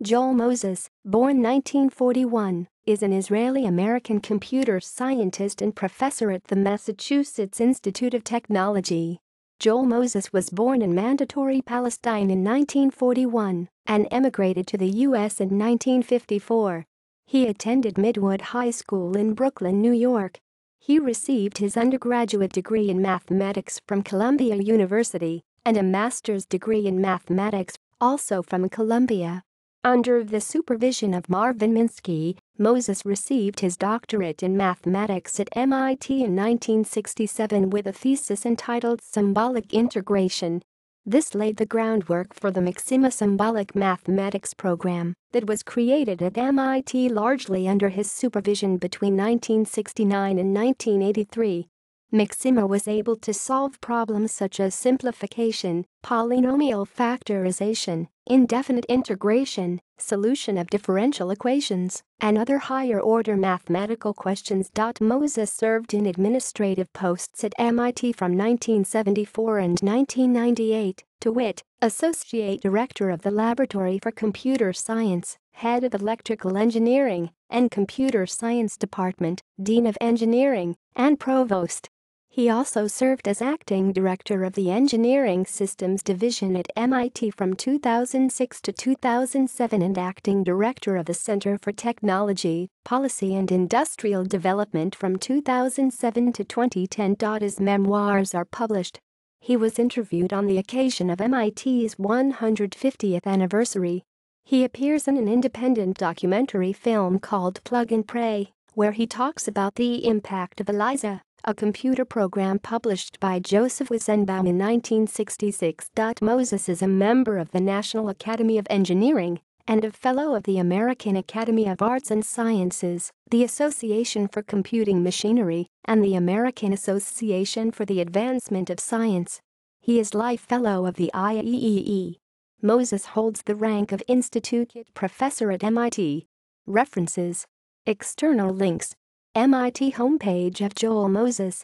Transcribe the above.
Joel Moses, born 1941, is an Israeli-American computer scientist and professor at the Massachusetts Institute of Technology. Joel Moses was born in Mandatory Palestine in 1941 and emigrated to the U.S. in 1954. He attended Midwood High School in Brooklyn, New York. He received his undergraduate degree in mathematics from Columbia University and a master's degree in mathematics, also from Columbia. Under the supervision of Marvin Minsky, Moses received his doctorate in mathematics at MIT in 1967 with a thesis entitled Symbolic Integration. This laid the groundwork for the Macsyma symbolic mathematics program that was created at MIT largely under his supervision between 1969 and 1983. Macsyma was able to solve problems such as simplification, polynomial factorization, indefinite integration, solution of differential equations, and other higher-order mathematical questions. Moses served in administrative posts at MIT from 1974 and 1998, to wit, Associate Director of the Laboratory for Computer Science, Head of Electrical Engineering and Computer Science Department, Dean of Engineering, and Provost. He also served as acting director of the Engineering Systems Division at MIT from 2006 to 2007 and acting director of the Center for Technology, Policy and Industrial Development from 2007 to 2010. His memoirs are published. He was interviewed on the occasion of MIT's 150th anniversary. He appears in an independent documentary film called Plug and Pray, where he talks about the impact of ELIZA, a computer program published by Joseph Weizenbaum in 1966. Moses is a member of the National Academy of Engineering and a Fellow of the American Academy of Arts and Sciences, the Association for Computing Machinery, and the American Association for the Advancement of Science. He is Life Fellow of the IEEE. Moses holds the rank of Institute Professor at MIT. References. External links. MIT homepage of Joel Moses.